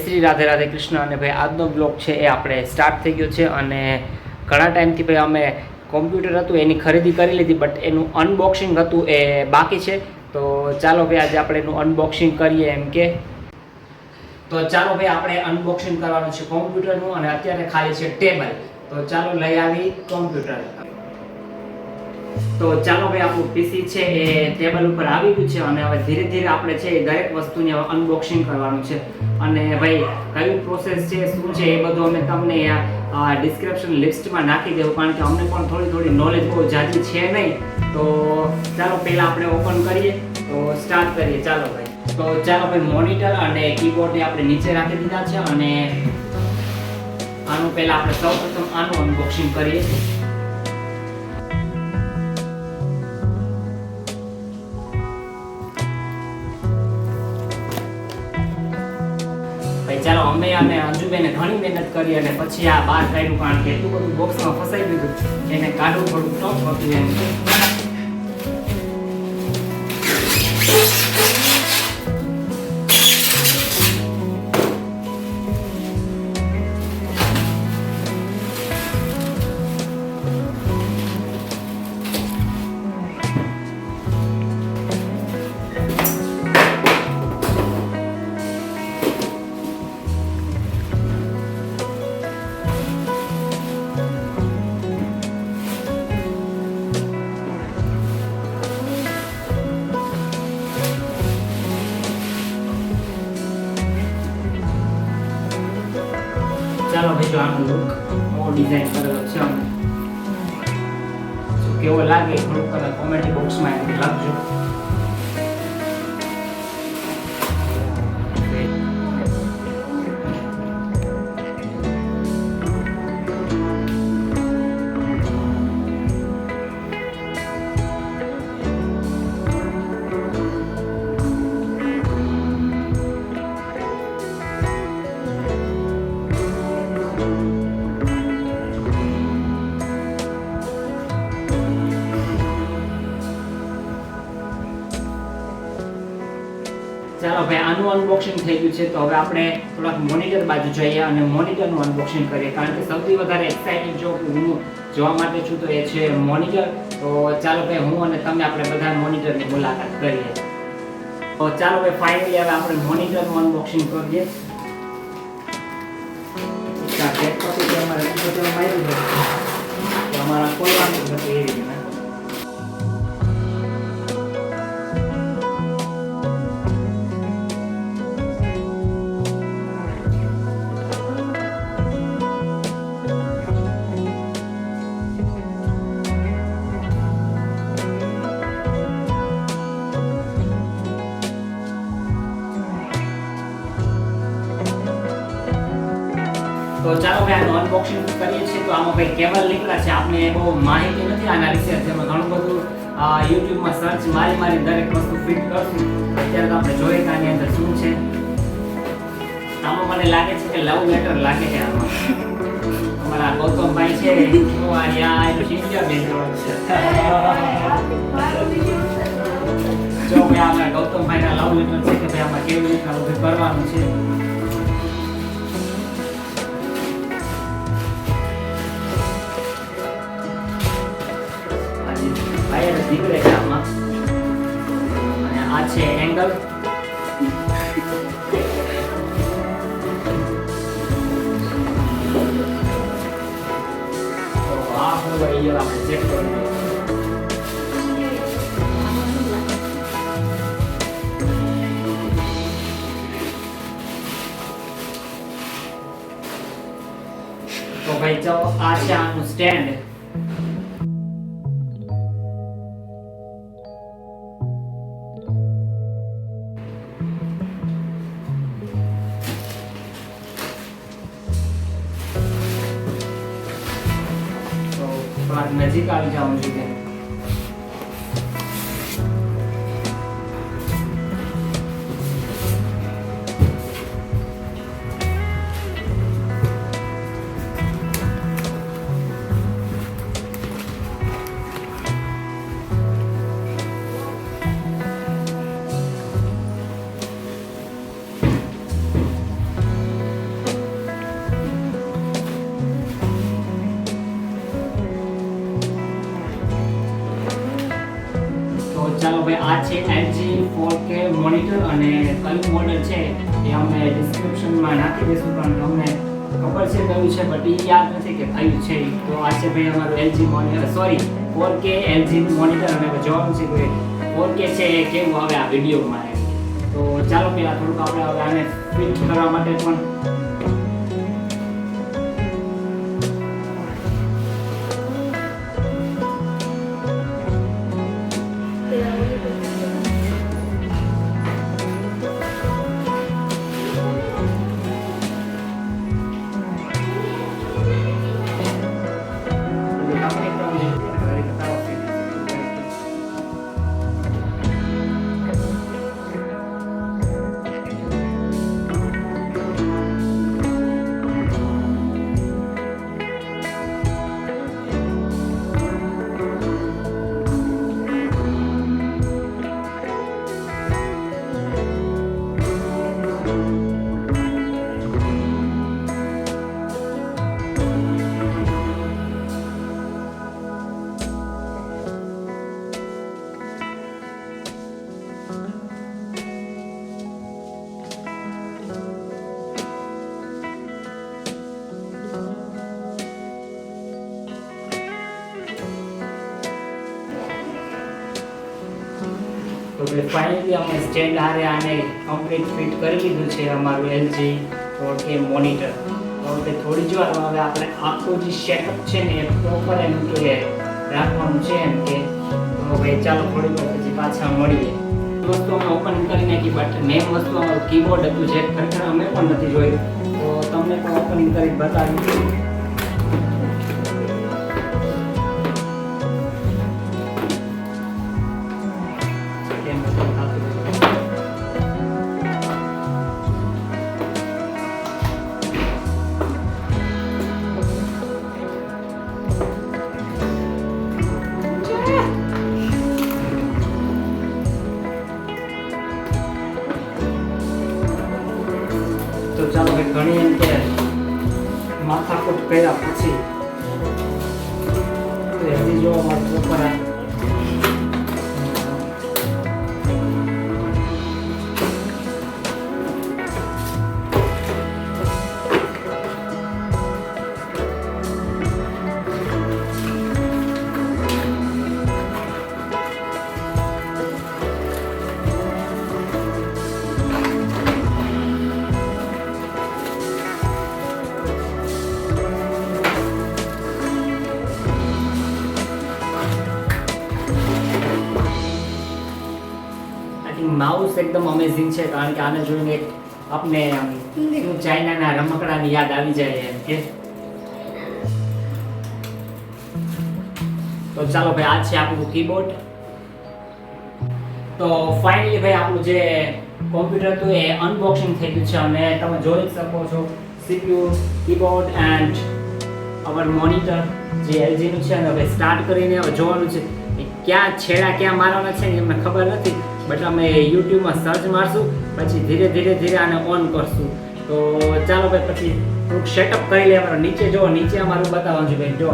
શ્રી રાધે રાધે કૃષ્ણ. અને ભાઈ આજનો બ્લોગ છે એ આપણે સ્ટાર્ટ થઈ ગયો છે અને ઘણા ટાઈમથી ભાઈ અમે કોમ્પ્યુટર હતું એની ખરીદી કરી લીધી, બટ એનું અનબોક્સિંગ હતું એ બાકી છે. તો ચાલો ભાઈ આજે આપણે એનું અનબોક્સિંગ કરીએ એમ કે. તો ચાલો ભાઈ આપણે અનબોક્સિંગ કરવાનું છે કોમ્પ્યુટરનું અને અત્યારે ખાલી છે ટેબલ. તો ચાલો લઈ આવી કોમ્પ્યુટર. તો ચાલો ભાઈ આપણું પીસી છે એ ટેબલ ઉપર આવી ગયું છે અને હવે ધીરે ધીરે આપણે છે એ દરેક વસ્તુની અનબોક્સિંગ કરવાનું છે. અને ભાઈ કયું પ્રોસેસ છે શું છે એ બધું અમે તમને ડિસ્ક્રિપ્શન લિસ્ટમાં નાખી દેવું, કારણ કે અમને પણ થોડી નોલેજ બહુ જાજી છે નહીં. તો ચાલો પહેલાં આપણે ઓપન કરીએ, તો સ્ટાર્ટ કરીએ. ચાલો ભાઈ, તો ચાલો ભાઈ મોનિટર અને કીબોર્ડને આપણે નીચે રાખી દીધા છે અને આનું પહેલાં આપણે સૌપ્રથમ આનું અનબોક્સિંગ કરીએ. ચાલો અમે અને અંજુબેને ઘણી મહેનત કરી અને પછી આ બહાર કાઢ્યું, કારણ કે એટલું બધું બોક્સમાં ફસાઈ ગયું એને કાઢવું થોડું ટફ હતું એમ. ચાલો ભાઈ, જો આનો લુક નવો ડિઝાઇન કરેલો છે અમે, જો કેવો લાગે થોડુંક તમે કોમેન્ટ બોક્સમાં એમ લખજો. ચાલો ભાઈ, આનું અનબોક્સિંગ થઈ ગયું છે. તો હવે આપણે થોડાક મોનિટર બાજુ જઈએ અને મોનિટરનું અનબોક્સિંગ કરીએ, કારણ કે સૌથી વધારે એક્સાઇટેડ જો હું જોવા માટે છું તો એ છે મોનિટર. તો ચાલો ભાઈ, હું અને તમે આપણે બધા મોનિટરની મુલાકાત કરીએ. તો ચાલો ભાઈ, ફાઇનલી હવે આપણે મોનિટરનું અનબોક્સિંગ કરીએ. અમારા ખોલવાનું હતું એ રીતે. તો ચાલો ભાઈ, આનું અનબોક્સિંગ કરીએ છીએ. તો આમાં ભાઈ કેબલ નીકળ્યા છે. આપણે બહુ માહિતી નથી આના વિશે, જેમાં ઘણું બધું યુટ્યુબમાં સર્ચ મારી દરેક વસ્તુ ફિટ કરશું. અત્યારે તો આપણે જોઈએ કે આની અંદર શું છે. આમાં મને લાગે છે કે લવ લેટર લાગે છે. આમાં અમારા ગૌતમભાઈ છે હું અહીંયા એનું શીખ્યા બેસવાનું છે. જો ભાઈ, આપણા ગૌતમભાઈના લવ લેટર છે કે ભાઈ આમાં કેવી રીતના બધું કરવાનું છે. નીકળે છે આમાં અને આ છે એંગલ. તો આ હું અહીંયા આપણે ચેક કરી લઈએ. તો ભાઈ ચાલો, આ છે આનું સ્ટેન્ડ. નજીક આવી જાઉં છું કે ભાઈ આ છે LG 4K મોનિટર અને કયું મોડેલ છે એ અમે ડિસ્ક્રિપ્શનમાં નાખી દઈશું, કારણ કે અમને ખબર છે કયું છે બટ એ યાદ નથી કે કયું છે. તો આ છે ભાઈ અમારું LG monitor, sorry 4K LG monitor, અને જોવાનું છે કે 4K છે એ કેવું આવે આ વિડીયોમાં. તો ચાલો પહેલાં થોડુંક આપણે હવે આને ફિટ કરવા માટે પણ તો ફાઇનલી અમે સ્ટેન્ડ હારે આને કમ્પ્લીટ ફિટ કરી લીધું છે અમારું LG 4K મોનિટર. હવે થોડી જ વારમાં હવે આપણે આખું જે સેટઅપ છે ને એ પ્રોપર એમ કે રાખવાનું છે એમ કે. તો ભાઈ ચાલો થોડી વાર પછી પાછા મળીએ. વસ્તુ અમે ઓપન કરી નાખી, બટ મેઇન વસ્તુ અમારું કીબોર્ડ હતું જે ખરેખર અમે પણ નથી જોયું, તો તમને પણ ઓપનિંગ કરી બતાવી. તો ચાલો ભાઈ ઘણી એમ કે માથાકૂટ કર્યા પછી હજી જોવા મળતું ઉપર માઉસ એકદમ અમેઝિંગ છે, કારણ કે આને જોઈને આપને ચાઇનાના રમકડાની યાદ આવી જાય એમ કે. તો ચાલો ભાઈ આ છે આપણું કીબોર્ડ. તો ફાઇનલી ભાઈ આપણું જે કોમ્પ્યુટર હતું એ અનબોક્સિંગ થઈ ગયું છે, અને તમે જોઈ શકો છો CPU, keyboard and hour monitor જે LG નું છે. અને હવે સ્ટાર્ટ કરીને હવે જોવાનું છે ક્યાં છેડા ક્યાં મારવાના છે ને અમને ખબર નથી, બટ અમે યુટ્યુબમાં સર્ચ મારશું, પછી ધીરે ધીરે આને ઓન કરશું. તો ચાલો ભાઈ પછી થોડુંક સેટઅપ કરી લઈએ. અમારે નીચે જો, નીચે અમારું બતાવવાનું છે ભાઈ જો.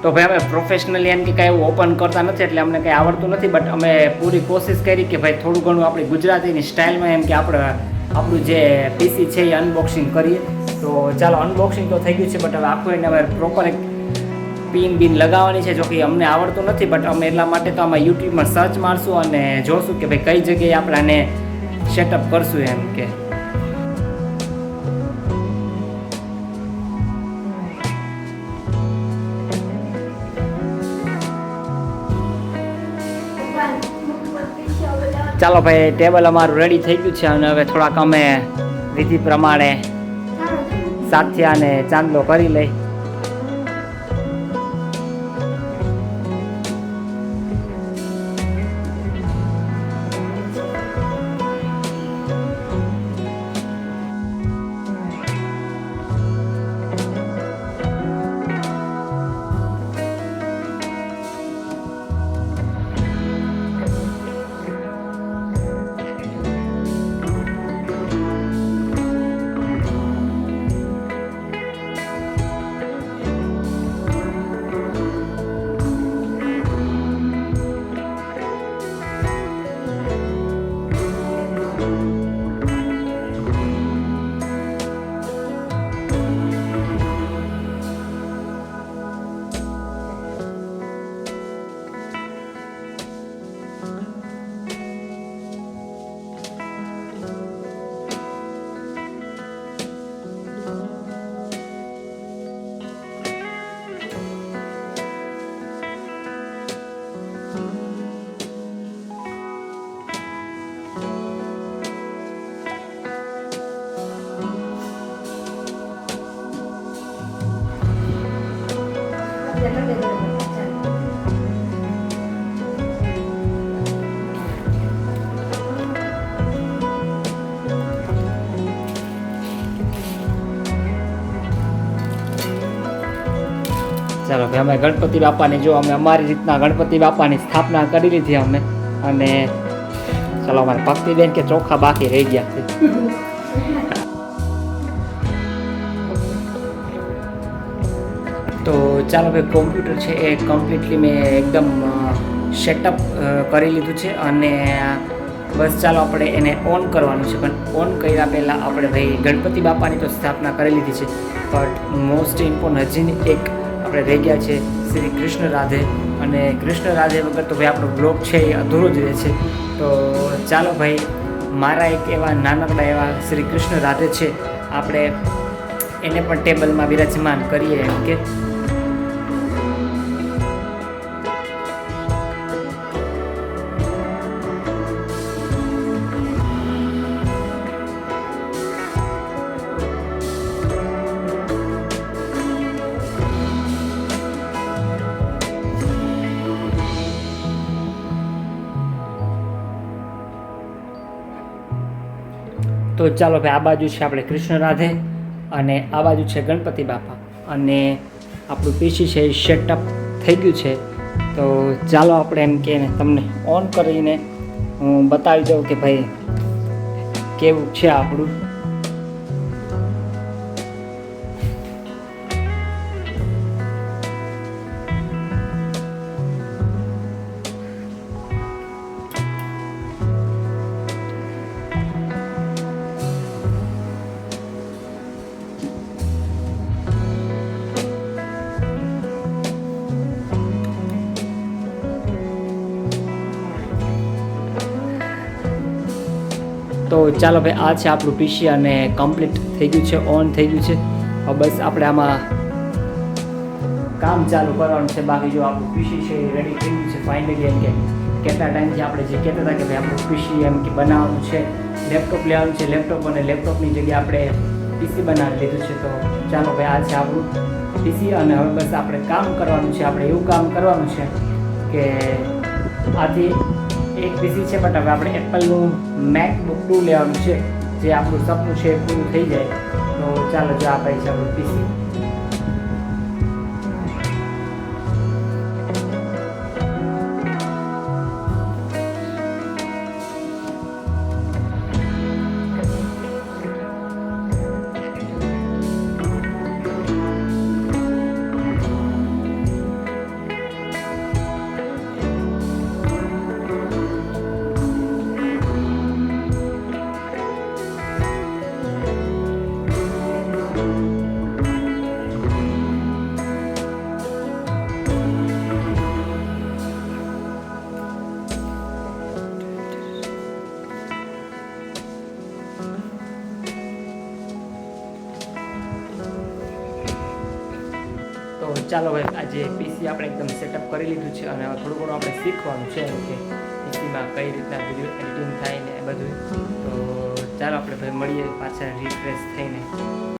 તો ભાઈ અમે પ્રોફેશનલી એમ કે કાંઈ એવું ઓપન કરતા નથી, એટલે અમને કંઈ આવડતું નથી, બટ અમે પૂરી કોશિશ કરી કે ભાઈ થોડું ઘણું આપણી ગુજરાતીની સ્ટાઇલમાં એમ કે આપણું જે PC છે એ અનબોક્સિંગ કરીએ. તો ચાલો અનબોક્સિંગ તો થઈ ગયું છે, બટ હવે આખું એને હવે પ્રોપર એક પિન લગાવવાની છે, જો કે અમને આવડતું નથી, બટ અમે એટલા માટે તો આમાં યુટ્યુબમાં સર્ચ મારશું અને જોશું કે ભાઈ કઈ જગ્યાએ આપણે આને સેટઅપ કરશું એમ કે. ચાલો ભાઈ ટેબલ અમારું રેડી થઈ ગયું છે, અને હવે થોડાક અમે વિધિ પ્રમાણે સાથિયા અને ચાંદલો કરી લઈ. ચાલો ભાઈ અમે ગણપતિ બાપાની જો અમે અમારી રીતના ગણપતિ બાપાની સ્થાપના કરી લીધી અમે અને ચાલો અમારે ભક્તિબેન કે ચોખા બાકી રહી ગયા છે. તો ચાલો ભાઈ કોમ્પ્યુટર છે એ કમ્પ્લીટલી મેં એકદમ સેટઅપ કરી લીધું છે અને બસ ચાલો આપણે એને ઓન કરવાનું છે. પણ ઓન કર્યા પહેલાં આપણે ભાઈ ગણપતિ બાપાની તો સ્થાપના કરી લીધી છે બટ મોસ્ટ ઇમ્પોર્ટન્ટ હજી એક આપણે રહી ગયા છે શ્રી કૃષ્ણ રાધે. અને કૃષ્ણ રાધે વગર તો ભાઈ આપણો બ્લોગ છે એ અધૂરો જ રહે છે. તો ચાલો ભાઈ મારા એક એવા નાનકડા એવા શ્રી કૃષ્ણ રાધે છે આપણે એને પણ ટેબલમાં બિરાજમાન કરીએ એમ કે. તો ચાલો ભાઈ આ બાજુ છે આપણે કૃષ્ણ રાધે અને આ બાજુ છે ગણપતિ બાપા અને આપણું પીસી છે એ સેટઅપ થઈ ગયું છે. તો ચાલો આપણે એમ કે તમને ઓન કરીને હું બતાવી દઉં કે ભાઈ કેવું છે આપણું. તો ચાલો ભાઈ આ છે આપણું પીસી અને કમ્પ્લીટ થઈ ગયું છે, ઓન થઈ ગયું છે. હવે બસ આપણે આમાં કામ ચાલુ કરવાનું છે. બાકી જો આપણું પીસી છે એ રેડી થઈ ગયું છે ફાઇનલી. એમ કે કેટલા ટાઈમથી આપણે જે કહેતા હતા કે ભાઈ આપણું પીસી એમ કે બનાવવાનું છે, લેપટોપ લેવાનું છે, લેપટોપ અને લેપટોપની જગ્યાએ આપણે પીસી બનાવી લીધું છે. તો ચાલો ભાઈ આ છે આપણું પીસી અને હવે બસ આપણે કામ કરવાનું છે. આપણે એવું કામ કરવાનું છે કે આથી એક પીસી છે બટ હવે આપણે એપલનું મેકબુક 2 લેવાનું છે જે આપણું સપનું છે એ પૂરું થઈ જાય. તો ચાલો જો આ ભાઈ છે આપણું પીસી. તો ચાલો ભાઈ આજે પીસી આપણે એકદમ સેટઅપ કરી લીધું છે અને હવે થોડું ઘણું આપણે શીખવાનું છે કે પીસીમાં કઈ રીતના વિડીયો એડિટિંગ થાય ને એ બધું. તો ચાલો આપણે ભાઈ મળીએ પાછા રિફ્રેશ થઈને.